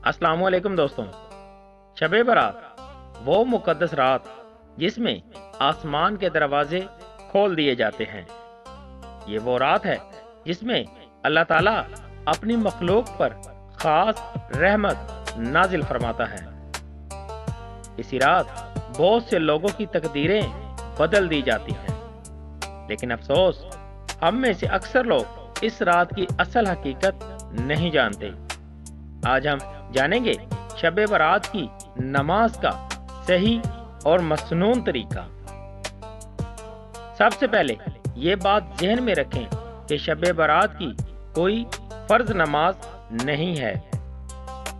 अस्सलाम वालेकुम दोस्तों। शब बारात वो मुकद्दस रात जिसमें आसमान के दरवाजे खोल दिए जाते हैं। ये वो रात है जिसमें अल्लाह ताला अपनी मखलूक पर खास रहमत नाजिल फरमाता है। इसी रात बहुत से लोगों की तकदीरें बदल दी जाती हैं, लेकिन अफसोस हम में से अक्सर लोग इस रात की असल हकीकत नहीं जानते। आज हम जानेंगे शब बारात की नमाज का सही और मसनून तरीका। सबसे पहले ये बात ज़हन में रखें कि शब बारात की कोई फर्ज नमाज नहीं है,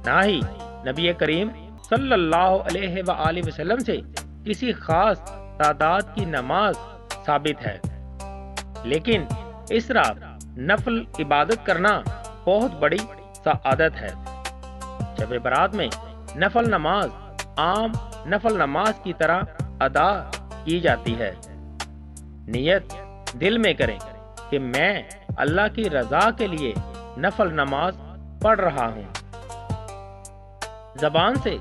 ना ही नबी करीम सल्लल्लाहु अलैहि वसल्लम से किसी खास तादाद की नमाज साबित है। लेकिन इस रात नफल इबादत करना बहुत बड़ी सआदत है। शब बारात में नफल नमाज आम नफल नमाज की तरह अदा की जाती है। नियत दिल में करें कि मैं अल्लाह की रजा के लिए नफल नमाज पढ़ रहा हूँ। जबान से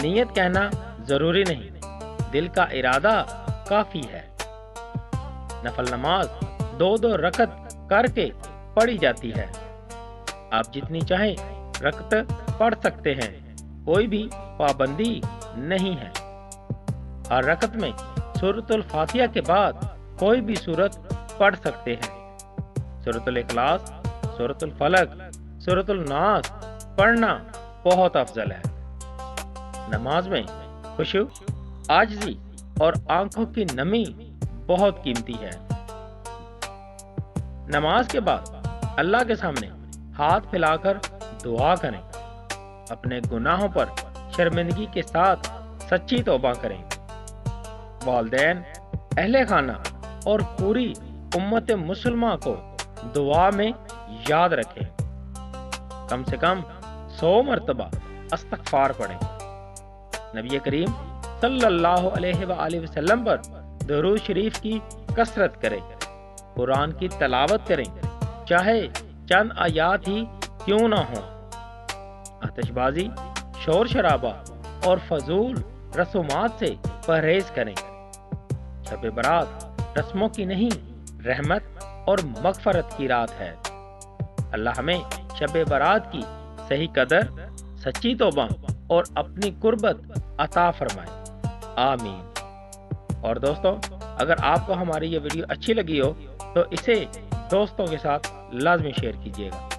नियत कहना जरूरी नहीं, दिल का इरादा काफी है। नफल नमाज 2-2 रकत करके पढ़ी जाती है। आप जितनी चाहें रकत पढ़ सकते हैं, कोई भी पाबंदी नहीं है। हर रकत में सूरतुल फातिहा के बाद कोई भी सूरत पढ़ सकते हैं। सूरतुल इखलास, सूरतुल फलक, सूरतुल नास पढ़ना बहुत अफजल है। नमाज में खुशू, आजिज़ी और आंखों की नमी बहुत कीमती है। नमाज के बाद अल्लाह के सामने हाथ फैलाकर दुआ करें। अपने गुनाहों पर शर्मिंदगी के साथ सच्ची तौबा करें। वालिदैन, अहले खाना और पूरी उम्मत मुसलमान को दुआ में याद रखें। कम से कम 100 मरतबा इस्तग़फ़ार पढ़ें। नबी करीम सल्लल्लाहु अलैहि वसल्लम पर दुरूद शरीफ की कसरत करें। कुरान की तलावत करें, चाहे चंद आयात ही क्यों ना हो। आतिशबाजी, शोर शराबा और फजूल रसूमात से परहेज करें। शब बारात रस्मों की नहीं, रहमत और मगफरत की रात है। अल्लाह हमें शब बारात की सही कदर, सच्ची तौबा और अपनी कुर्बत अता फरमाए। आमीन। और दोस्तों, अगर आपको हमारी ये वीडियो अच्छी लगी हो तो इसे दोस्तों के साथ लाजमी शेयर कीजिएगा।